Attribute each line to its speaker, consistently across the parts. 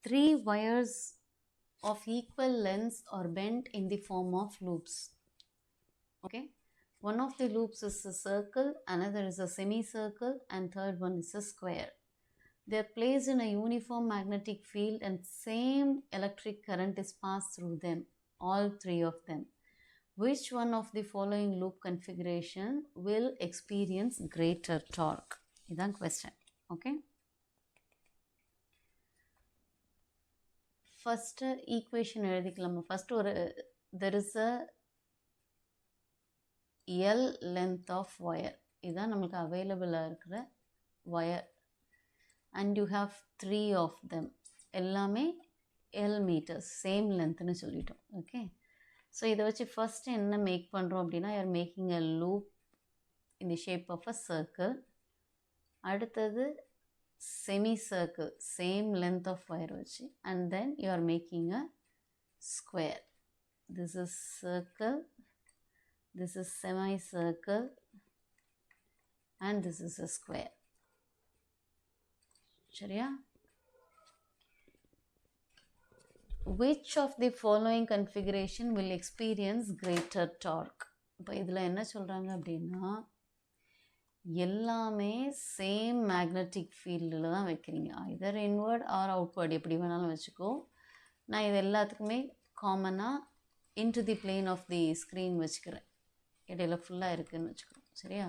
Speaker 1: three wires of equal lengths are bent in the form of loops. Okay, one of the loops is a circle, another is a semicircle, and third one is a square. They are placed in a uniform magnetic field and same electric current is passed through them, all three of them. Which one of the following loop configuration will experience greater torque? Idan question. Okay. First equation எழுதிக்கலாமா? First there is a L length of wire. இதான் நமக்கு available இருக்கிற wire. And you have three of them. எல்லாமே L meters, same length னு சொல்லிட்டோம். Okay. So இதை வச்சு first என்ன make பண்ணுறோம் அப்படின்னா, you are making a loop in the shape of a circle. அடுத்தது semicircle, same length of wire வச்சு, and then you are making a square. This is circle, this is semicircle, and this is a square. சரியா? Which of the following configuration will experience greater torque? இப்போ இதில் என்ன சொல்கிறாங்க அப்படின்னா, எல்லாமே same magnetic ஃபீல்டில் தான் வைக்கிறீங்க. either inward or outward, எப்படி வேணாலும் வச்சுக்கோ. நான் இது எல்லாத்துக்குமே காமனாக into the plane of the screen வச்சுக்கிறேன். இடையில ஃபுல்லாக இருக்குதுன்னு வச்சுக்கிறோம். சரியா?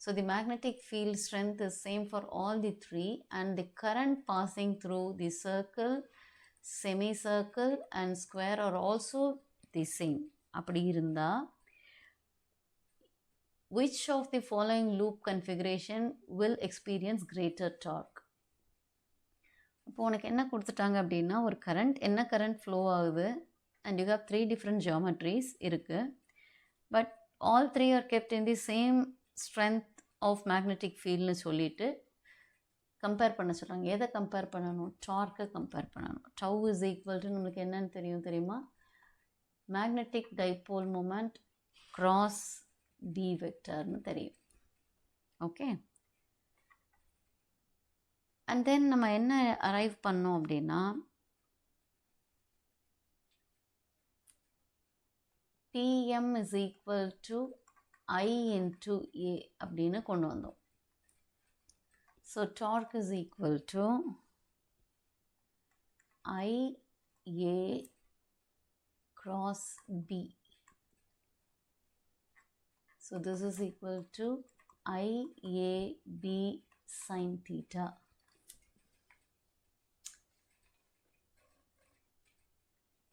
Speaker 1: So the magnetic field strength is same for all the three, and the current passing through the circle, semicircle and square are also the same. அப்படி இருந்தா which of the following loop configuration will experience greater torque? இப்போ உனக்கு என்ன கொடுத்துட்டாங்க அப்படின்னா, ஒரு current, என்ன current flow ஆகுது, and you have three different geometries இருக்கு, but all three are kept in the same strength of magnetic field னு சொல்லிட்டு கம்பேர் பண்ண சொல்கிறாங்க. எதை கம்பேர் பண்ணணும்? டார்க்கை கம்பேர் பண்ணணும். டவ் இஸ் ஈக்குவல் டு நம்மளுக்கு என்னன்னு தெரியுமா? Magnetic dipole moment cross B வெக்டர்னு தெரியும். ஓகே, அண்ட் தென் நம்ம என்ன அரைவ் பண்ணோம் அப்படின்னா, PM is equal to I into A அப்படின்னு கொண்டு வந்தோம். So torque is equal to IA cross B. So this is equal to IAB sin theta.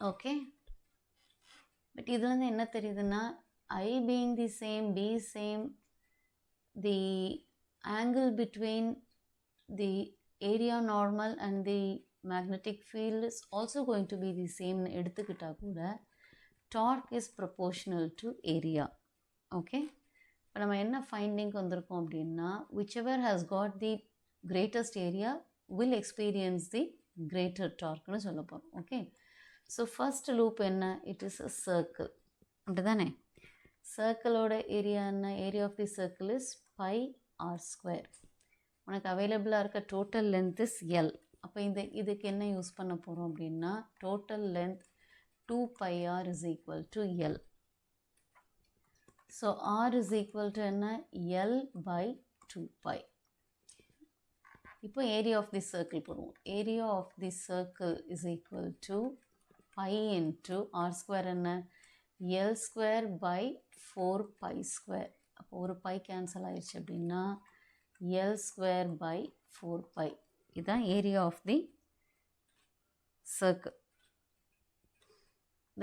Speaker 1: Okay. But இதில் என்ன தெரியுதுன்னா, I being the same, B same, the angle between the area normal and the magnetic field is also going to be the same. எடுத்துக்கிட்டா கூட torque is proportional to area. Okay, இப்போ நம்ம என்ன finding வந்திருக்கோம் அப்படின்னா, whichever has got the greatest area will experience the greater torque னு சொல்ல போகிறோம். ஓகே, ஸோ ஃபர்ஸ்ட் லூப் என்ன? It is a circle. அப்படி தானே? சர்க்கிளோட ஏரியா என்ன? Area of the circle is pi R square. உனக்கு அவைலபிளாக இருக்க டோட்டல் லென்த் இஸ் எல். அப்போ இதுக்கு என்ன யூஸ் பண்ண போகிறோம் அப்படின்னா, total length 2πr is equal to L. So R is equal to என்ன? L by 2π. இப்போ ஏரியா ஆஃப் தி சர்க்கிள் போடுவோம். Area of the circle is equal to pi into R square என்ன? L square by 4π square. அப்போ ஒரு by cancel ஆயிடுச்சு அப்படின்னா L square by 4π. இதுதான் area of the circle.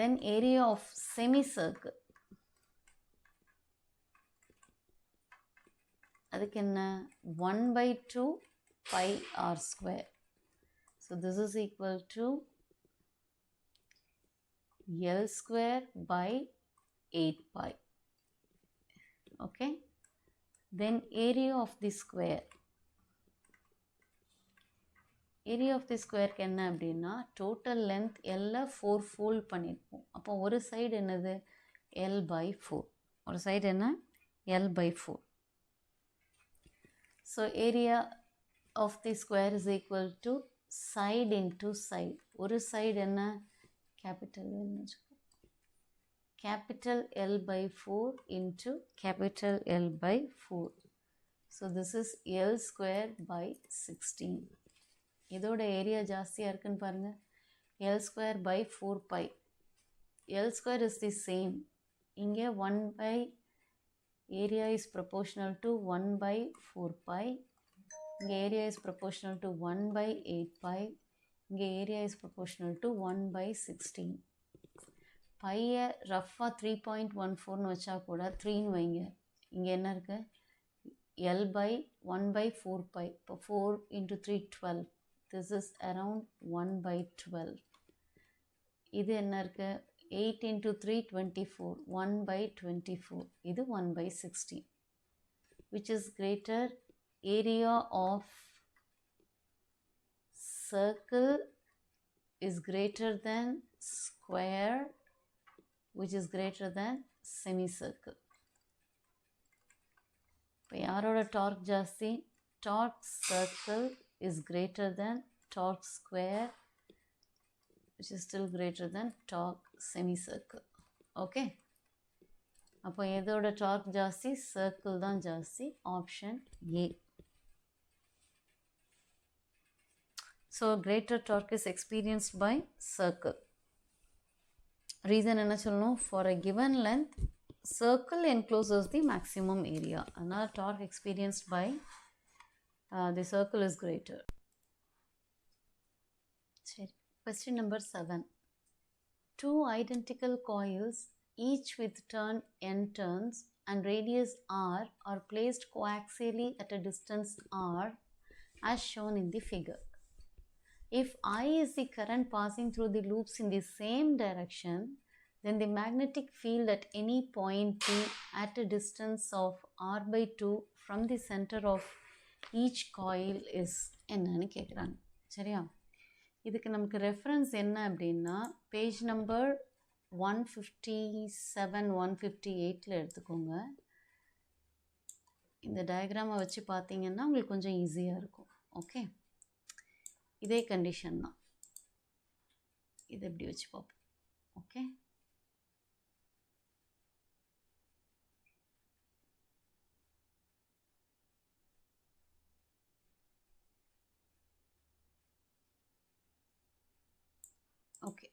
Speaker 1: Then area of semi circle, அதுக்கு என்ன? 1/2 pi R square. So this is equal to L square by 8π. Okay, then area of the square. Area of the square என்ன அப்படின்னா, total length L 4 fold பண்ணியிருப்போம். அப்போ ஒரு side என்னது? L by 4. ஒரு side என்ன? L by 4. So area of the square is equal to side into side. ஒரு side என்ன capital L capital L by 4 into capital L by 4. So this is L square by 16. இதோட area ஜாஸ்தியாக இருக்குன்னு பாருங்க. L square by 4 pi. L square is the same. இங்கே 1 by area is proportional to 1 by 4 pi. இங்கே area is proportional to 1 by 8 pi. இங்கே area is proportional to 1 by 16. பையை ரஃபாக 3.14ன்னு வச்சா கூட 3ன்னு வைங்க. இங்கே என்ன இருக்குது L by 1 by 4 pi. இப்போ 4 into 3 12. This is around 1 by 12. இது என்ன இருக்குது 8 into 3 24. 1 by 24. இது 1 by 16. Which is greater? Area of circle is greater than square, which is greater than semicircle. இப்போ யாரோட torque ஜாஸ்தி? Torque circle is greater than torque square, which is still greater than torque semicircle. Okay? அப்போ எதோட torque ஜாஸ்தி? circle தான் ஜாஸ்தி. Option A. So greater torque is experienced by circle. Reason என்ன சொல்லணும்? For a given length, circle encloses the maximum area. அதனால் torque experienced by the circle is greater. சரி. Question number 7. Two identical coils, each with turn n turns and radius r, are placed coaxially at a distance r as shown in the figure. If I is the current passing through the loops in the same direction, then the magnetic field at any point P at a distance of r by 2 from the center of each coil is என்னன்னு கேட்குறாங்க. சரியா? இதுக்கு நமக்கு reference என்ன அப்படின்னா page number 157 158ல் எடுத்துக்கோங்க. இந்த டயக்ராமை வச்சு பார்த்தீங்கன்னா உங்களுக்கு கொஞ்சம் ஈஸியாக இருக்கும். ஓகே, இதே கண்டிஷன் தான். இதை எப்படி வச்சு பார்ப்போம். ஓகே, ஓகே,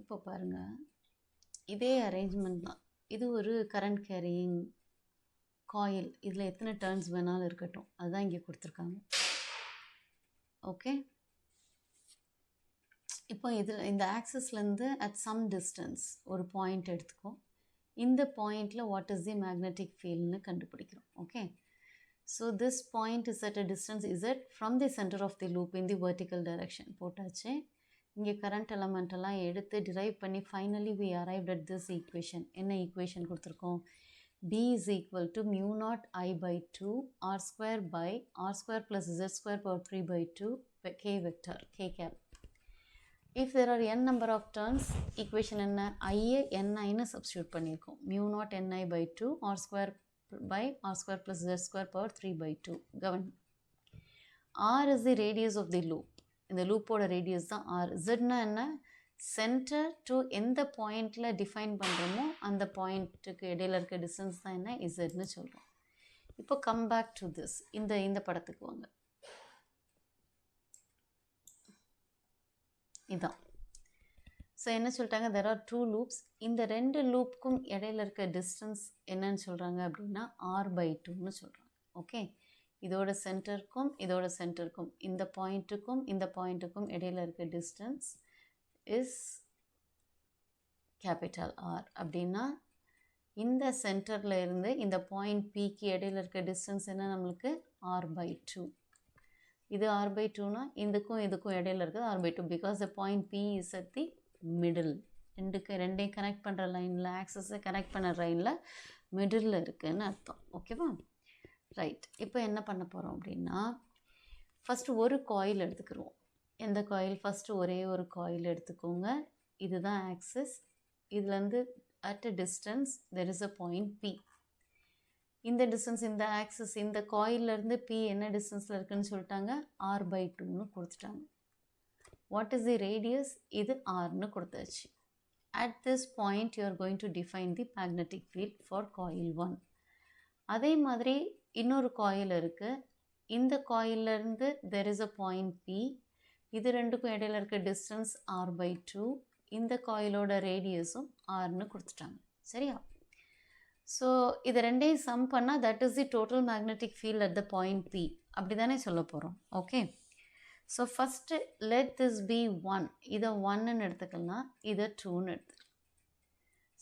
Speaker 1: இப்போ பாருங்கள், இதே அரேஞ்ச்மெண்ட் தான். இது ஒரு கரண்ட் கேரியிங் காயில். இதில் எத்தனை டர்ன்ஸ் வேணாலும் இருக்கட்டும், அதுதான் இங்கே கொடுத்துருக்காங்க. ஓகே, இப்போ இதில் இந்த ஆக்சஸ்லேருந்து அட் சம் டிஸ்டன்ஸ் ஒரு பாயிண்ட் எடுத்துக்கோ. இந்த பாயிண்டில் வாட் இஸ் தி மேக்னெட்டிக் ஃபீல்ட்னு கண்டுபிடிக்கிறோம். Okay, so this point is at a distance Z from the centre of the loop in the vertical direction போட்டாச்சு. இங்கே கரண்ட் எலமெண்ட்டெல்லாம் எடுத்து டிரைவ் பண்ணி finally we arrived at this equation. என்ன equation கொடுத்துருக்கோம்? B is equal to mu naught I by 2 R square by R square plus Z square power 3 by 2 K vector, K cap. If there are n number of turns, equation என்ன? I Ni substitute பண்ணியிருக்கோம். mu naught Ni by 2 R square by R square plus Z square power 3 by 2. கவனி, R is the radius of the loop. இந்த லூப்போட radius தான் R. Zனா என்ன? Centre to எந்த பாயிண்டில் define பண்ணுறோமோ அந்த பாயிண்ட்டுக்கு இடையில இருக்க டிஸ்டன்ஸ் தான் என்ன? இசட்னு சொல்கிறோம். இப்போ கம் பேக் டு திஸ். இந்த படத்துக்கு வாங்க. இதான். ஸோ என்ன சொல்லிட்டாங்க? There are two loops. இந்த ரெண்டு லூப்புக்கும் இடையில இருக்க டிஸ்டன்ஸ் என்னன்னு சொல்கிறாங்க அப்படின்னா R by 2ன்னு சொல்கிறாங்க. ஓகே, இதோட சென்டருக்கும் இதோட சென்டருக்கும் இந்த பாயிண்ட்டுக்கும் இடையில இருக்க டிஸ்டன்ஸ் இஸ் கேபிட்டல் R. அப்படின்னா இந்த சென்டரில் இருந்து இந்த பாயிண்ட் Pக்கு இடையில இருக்க டிஸ்டன்ஸ் என்ன? நம்மளுக்கு R by 2. இது R by 2னா இதுக்கும் இடையில இருக்குது R by 2 because the point P is at the middle. ரெண்டையும் கனெக்ட் பண்ணுற லைனில், ஆக்சஸை கனெக்ட் பண்ண லைனில் மிடில் இருக்குதுன்னு அர்த்தம். ஓகேவா? ரைட். இப்போ என்ன பண்ண போகிறோம் அப்படின்னா ஃபஸ்ட்டு ஒரு காயில் எடுத்துக்கிறோம். எந்த காயில்? ஃபஸ்ட்டு ஒரே ஒரு காயில் எடுத்துக்கோங்க. இதுதான் ஆக்சஸ். இதுலேருந்து at a distance there is a point P. இந்த distance இந்த axis இந்த coilலேருந்து P என்ன distanceல இருக்குன்னு சொல்லிட்டாங்க R/2ன்னு கொடுத்துட்டாங்க. What is the radius? இது Rன்னு கொடுத்தாச்சு. At this point you are going to define the magnetic field for coil 1. அதே மாதிரி இன்னொரு coil இருக்கு. இந்த coilலேருந்து there is a point P. இது ரெண்டுக்கும் இடையில இருக்க distance R/2. இந்த coilோட radiusம் Rன்னு கொடுத்துட்டாங்க. சரியா? So இது ரெண்டையும் sum பண்ணா that is the total magnetic field at the point P. அப்படி தானே சொல்ல போகிறோம். Okay. So first let this be 1. இதை 1ன்னு எடுத்துக்கலாம். இதை 2ன்னு எடுத்துக்கலாம்.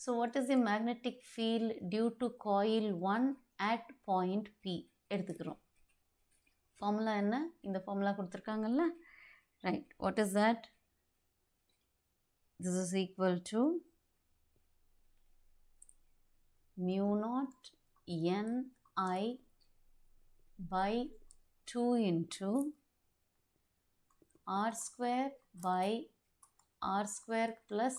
Speaker 1: So what is the magnetic field due to coil 1 at point P? எடுத்துக்கிறோம். Formula என்ன? இந்த formula கொடுத்துருக்காங்கல்ல? Right. What is that? This is equal to mu naught Ni by 2 into R square by R square plus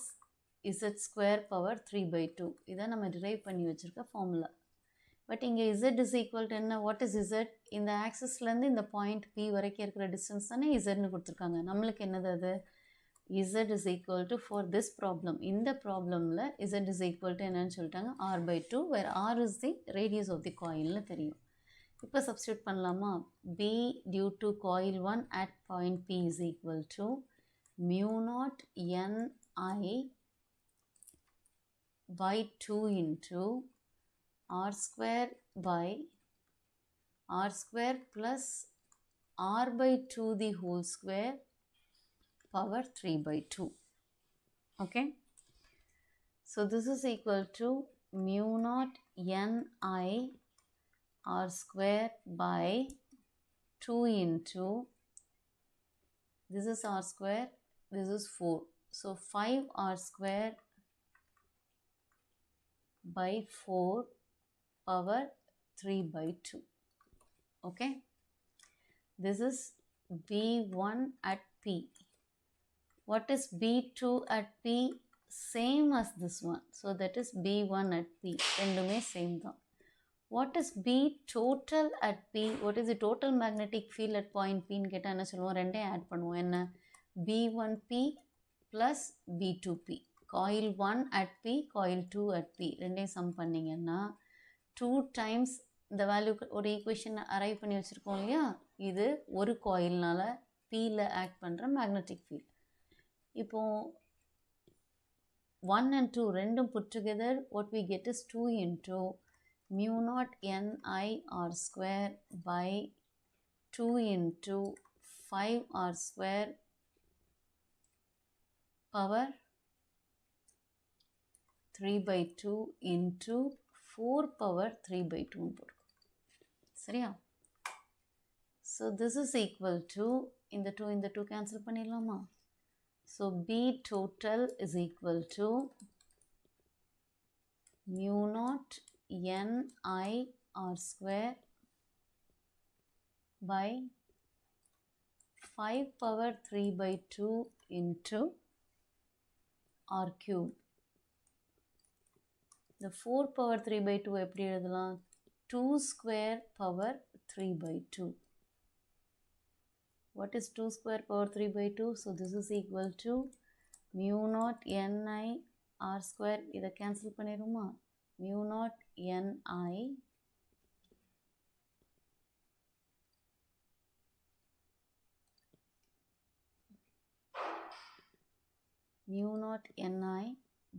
Speaker 1: Z square power 3/2. இதை நம்ம derive பண்ணி வச்சிருக்க formula. But இங்கே Z is equal to என்ன? What is Z? இந்த axisலேருந்து இந்த point P வரைக்கும் இருக்கிற distance தானே Zன்னு கொடுத்துருக்காங்க. நம்மளுக்கு என்னது அது? Z is equal to for this problem. இந்த problemல Z is equal to என்னன்னு சொல்லிட்டாங்க R/2 where R is the radius of the coilன்னு தெரியும். இப்போ substitute பண்ணலாமா? B due to coil 1 at point P is equal to mu naught Ni by 2 into R square by R square plus R/2 the whole square power 3/2. Okay. So this is equal to mu naught Ni R square by 2 into, this is R square, this is 4. So 5R square by 4 power 3/2. Okay. This is B1 at P. What is B2 at P? Same as this one. So that is B1 at P. ரெண்டுமே same தான். What is B total at P? What is the total magnetic field at point P? ன்னு கேட்டால் என்ன சொல்லுவோம்? ரெண்டையும் add பண்ணுவோம். என்ன? B1P plus B2P. Coil 1 at P, coil 2 at P. ரெண்டையும் sum பண்ணிங்கன்னா 2 times இந்த வேல்யூ ஒரு ஈக்குவேஷன் அரைவ் பண்ணி வச்சுருக்கோம் இல்லையா? இது ஒரு கோயில்னால Pல ஆக்ட் பண்ணுற மேக்னெட்டிக் ஃபீல்ட். இப்போ 1 and 2 ரெண்டும் put together what we get is 2 into mu naught Ni R square by 2 into 5R square power 3/2 into 4 power 3/2 சரியா? So this is equal to இந்த 2 cancel பண்ணிடலாமா? So B total is equal to mu naught Ni R square by 5 power 3/2 into R cube. The 4 power 3/2 எப்படி எழுதலாம்? 2 square power 3/2. What is 2 square power 3/2? So this is equal to mu naught Ni R square. இதை cancel பண்ணிடுமா? Mu naught Ni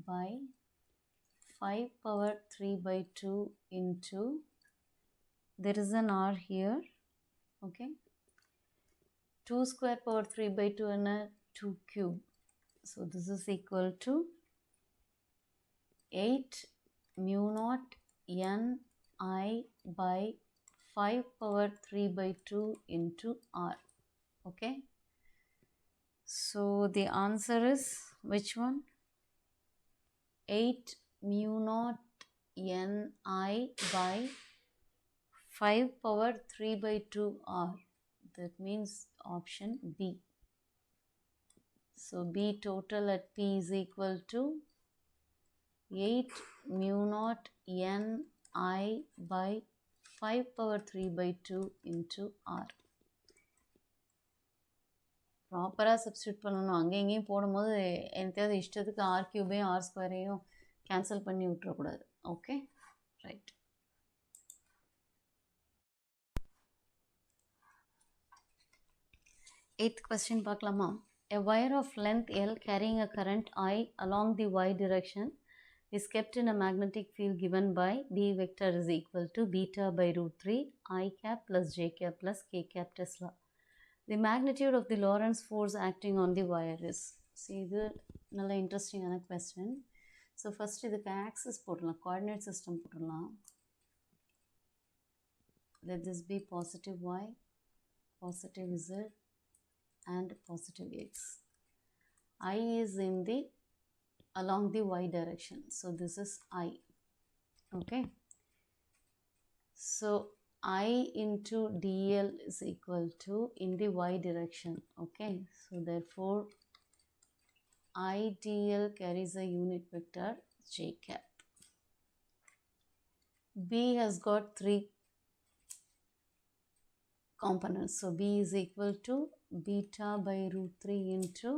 Speaker 1: by 5 power 3/2 into, there is an R here, okay. 2 square power 3/2 and 2 cube. So this is equal to 8 mu naught Ni by 5 power 3/2 into R. Okay. So the answer is which one? 8 mu naught Ni by 5 power 3/2 R. That means option B. So B total at P is equal to 8 mu naught Ni by 5 power 3 by 2 into r. ப்ராப்பராக substitute பண்ணணும். அங்கே எங்கேயும் போடும்போது எனக்காவது இஷ்டத்துக்கு R கியூபையும் R ஸ்கொயரையும் cancel பண்ணி விட்டுறக்கூடாது. Okay, right. Eighth question பார்க்கலாமா? A wire of length L carrying a current I along the y direction is kept in a magnetic field given by B vector is equal to beta by root 3 I cap plus j cap plus k cap Tesla. The magnitude of the Lorentz force acting on the wire is. See, இது நல்ல இன்ட்ரெஸ்டிங்கான question. So first இதுக்கு axis போட்டுடலாம், coordinate system போட்டுடலாம். Let this be positive y, positive z and positive x. I is in the along the y direction, so this is I. Okay, so I into dl is equal to in the y direction. Okay, so therefore I dl carries a unit vector j cap. B has got 3 components, so B is equal to beta by root 3 into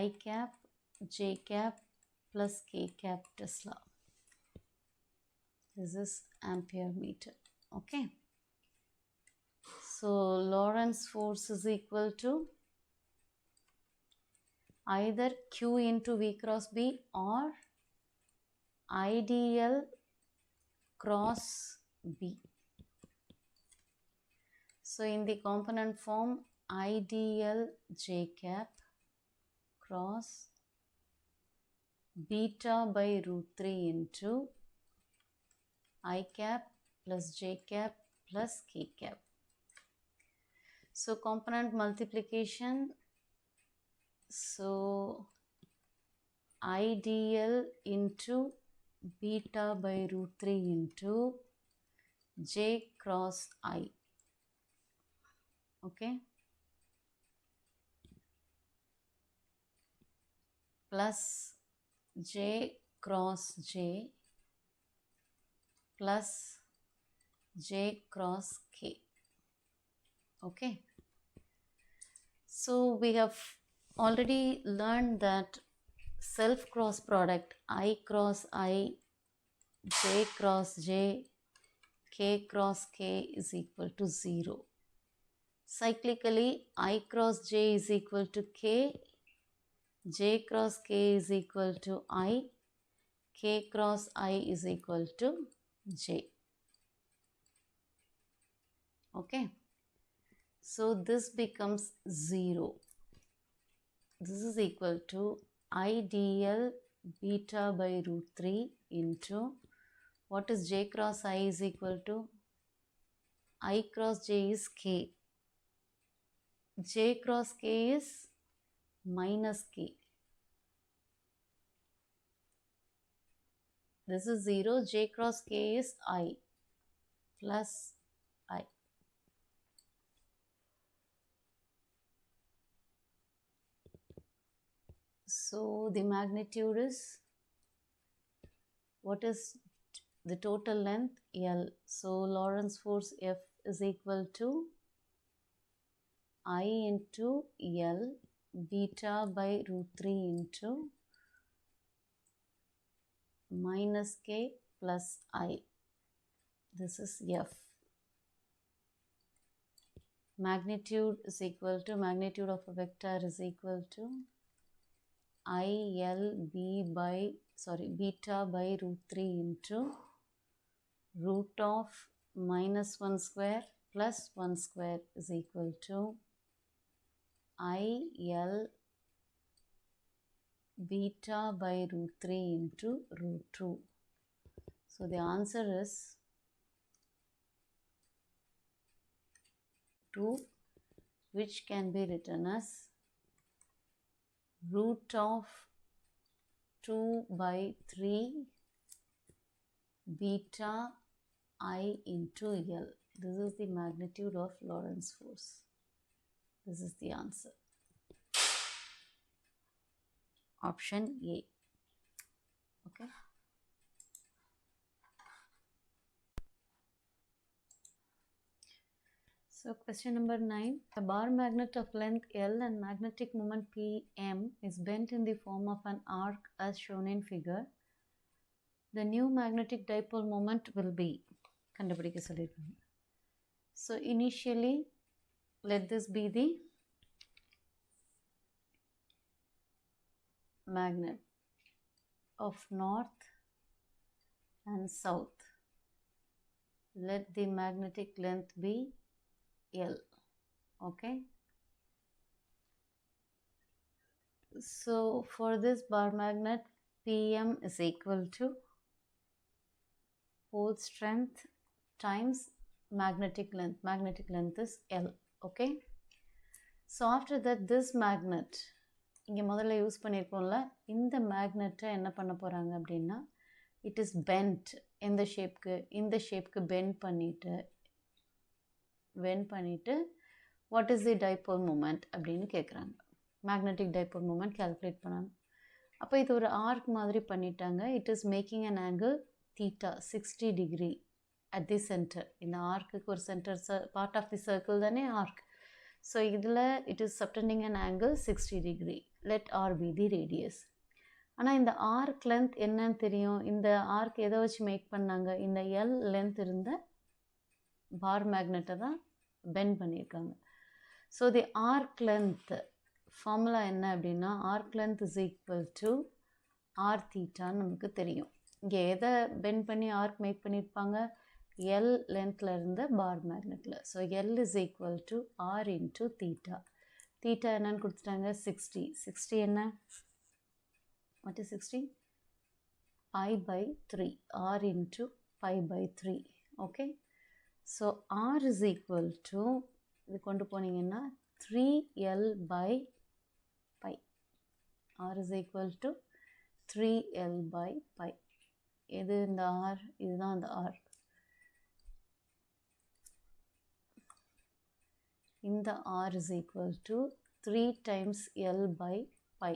Speaker 1: I cap j cap plus k cap Tesla. This is ampere meter. Okay, so Lorentz force is equal to either Q into V cross B or IDL cross B. So in the component form, IDL j cap cross beta by root 3 into I cap plus j cap plus k cap. So component multiplication, so IDL into beta by root 3 into j cross I. Okay, plus j cross j plus j cross k. Okay, so we have already learned that self cross product I cross I, j cross j, k cross k is equal to 0. Cyclically, I cross j is equal to k, j cross k is equal to I, k cross I is equal to j. Okay, so this becomes 0. This is equal to IDL beta by root 3 into, what is j cross I is equal to? I cross j is k. J cross k is minus k. This is 0. J cross k is I plus I. So the magnitude is, what is the total length? L. So Lorentz force F is equal to I into L beta by root 3 into minus k plus I. This is F. Magnitude is equal to, magnitude of a vector is equal to beta by root 3 into root of minus 1 square plus 1 square is equal to IL beta by root 3 into root 2. So the answer is 2, which can be written as root of 2 by 3 beta I into L. This is the magnitude of Lorentz force. This is the answer. Option A. Okay. So question number 9. A bar magnet of length L and magnetic moment Pm is bent in the form of an arc as shown in figure. The new magnetic dipole moment will be. கண்டுபிடிக்க சொல்லிருக்காங்க. So initially let this be the magnet of north and south. Let the magnetic length be L. Okay. So for this bar magnet, Pm is equal to pole strength times magnetic length. Magnetic length is L. Okay. So after that, this magnet, இங்கே முதல்ல use பண்ணியிருக்கோம்ல, இந்த மேக்னெட்டை என்ன பண்ண போகிறாங்க அப்படின்னா, it is bent இந்த ஷேப்க்கு bend பண்ணிவிட்டு what is the dipole moment அப்படின்னு கேட்குறாங்க. மேக்னெட்டிக் டைபோல் மூமெண்ட் கேல்குலேட் பண்ணாங்க. அப்போ இது ஒரு ஆர்க் மாதிரி பண்ணிட்டாங்க. It is making an angle theta 60 degree at the centre. இந்த ஆர்க்குக்கு ஒரு centre part of the circle தானே ஆர்க். ஸோ இதில் it is subtending an angle 60 degree. Let R be the radius. ஆனால் இந்த ஆர்க் லென்த் என்னன்னு தெரியும். இந்த ஆர்க் எதை வச்சு மேக் பண்ணாங்க, இந்த எல் லென்த் இருந்த பார் மேக்னெட்டை தான் பெண்ட் பண்ணியிருக்காங்க. So the arc length formula என்ன அப்படின்னா, arc length is equal to R தீட்டான்னு நமக்கு தெரியும். இங்கே எதை பெண்ட் பண்ணி ஆர்க் மேக் பண்ணியிருப்பாங்க, எல் லென்த்தில் இருந்த பார் மேக்னெட்டில். So L is equal to R into theta. Theta என்னன்னு கொடுத்துட்டாங்க, 60. 60 என்ன, what is 60? Pi by 3. R into pi by 3. Okay. So R is equal to, இது கொண்டு போனீங்கன்னா 3L by pi. R is equal to 3L by pi. இது இந்த R, இதுதான் இந்த R. இந்த R is equal to 3 times L by pi.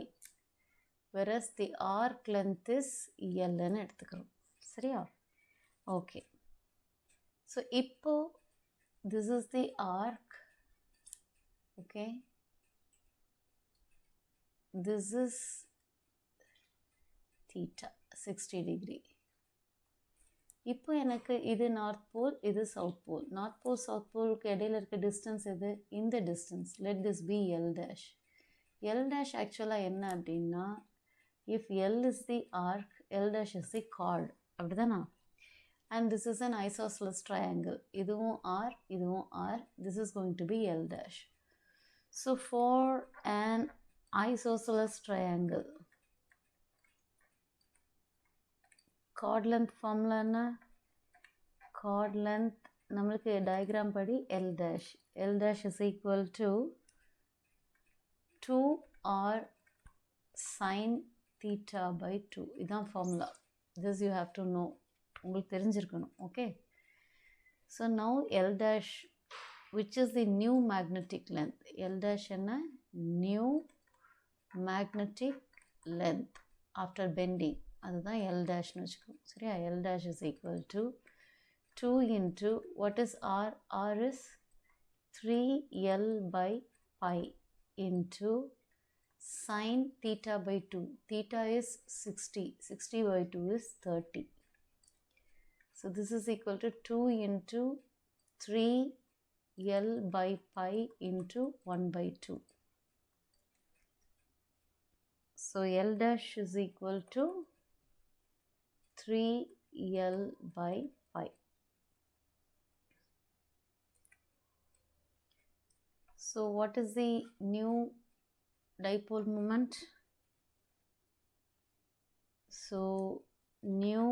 Speaker 1: Whereas the arc length is L ன்னு எடுத்துக்கிறோம். சரியா? Okay. So இப்போ this is the arc. Okay. This is theta 60 degree. இப்போ எனக்கு இது நார்த் போல், இது south pole. North pole south போலுக்கு இடையில இருக்க டிஸ்டன்ஸ் எது, இந்த distance. Let this be L dash. L dash ஆக்சுவலாக என்ன அப்படின்னா, if L is the arc, L dash is the chord. அப்படிதானா? And this is an isosceles triangle. இதுவும் R, இதுவும் R. This is going to be L dash. So for an isosceles triangle, chord length formula என்ன? Chord length நம்மளுக்கு diagram படி L dash. L dash is equal to 2R sin theta by 2. இதான் formula. This you have to know. உங்களுக்கு தெரிஞ்சிருக்கணும். Okay. So now L dash, which is the new magnetic length. L dash என்ன? New magnetic length after bending. அதுதான் L dash னு வச்சுக்கோம். சரியா? L dash is equal to 2 into, what is R? R is 3L by pi into sin theta by 2. Theta is 60. 60 by 2 is 30. So this is equal to 2 into 3L by pi into 1 by 2. So L dash is equal to 3L by pi. So what is the new dipole moment? So new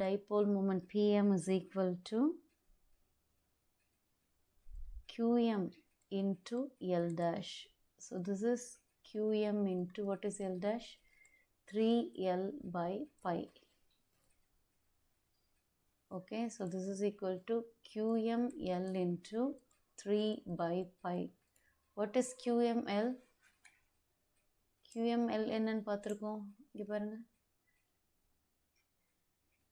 Speaker 1: dipole moment Pm is equal to Qm into L dash. So this is Qm into, what is L dash? 3L by pi. Okay, so this is equal to QML into 3 by pi. What is QML? QML என்னன்னு பார்த்துருக்கோம். இங்கே பாருங்க.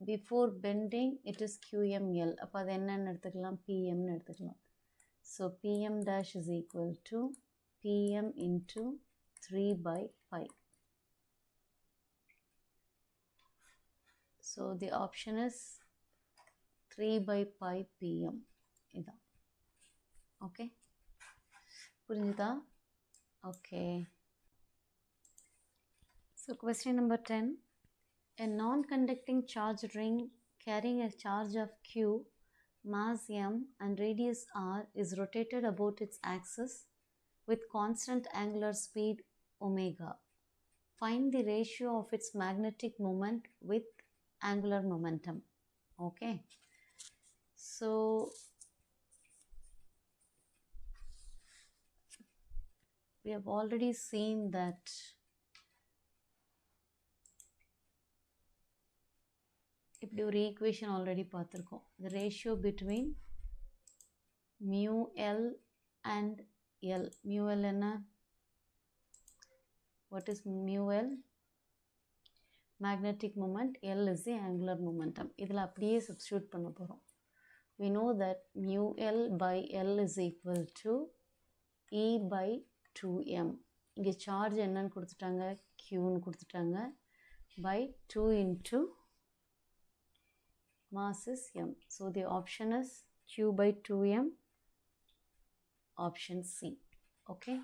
Speaker 1: Before bending, it is QML. அப்போ அது என்னன்னு எடுத்துக்கலாம்? PM னு எடுத்துக்கலாம். So Pm dash is equal to Pm into 3 by pi. So the option is 3 by pi Pm. Okay. Okay. So question number 10. A non-conducting charged ring carrying a charge of Q, mass m and radius r is rotated about its axis with constant angular speed omega. Find the ratio of its magnetic moment with angular momentum. Okay. So we have already seen that இப்படி ஒரு equation already பார்த்துருக்கோம். The ratio between mu L and L. Mu L என்ன? What is mu L? Magnetic moment. L is the angular momentum. இதில் அப்படியே substitute பண்ண போகிறோம். We know that mu L by L is equal to E by 2m. இங்கே charge என்னன்னு கொடுத்துட்டாங்க? Qன்னு கொடுத்துட்டாங்க. By 2 into mass is m. So the option is Q by 2m, option C. Okay.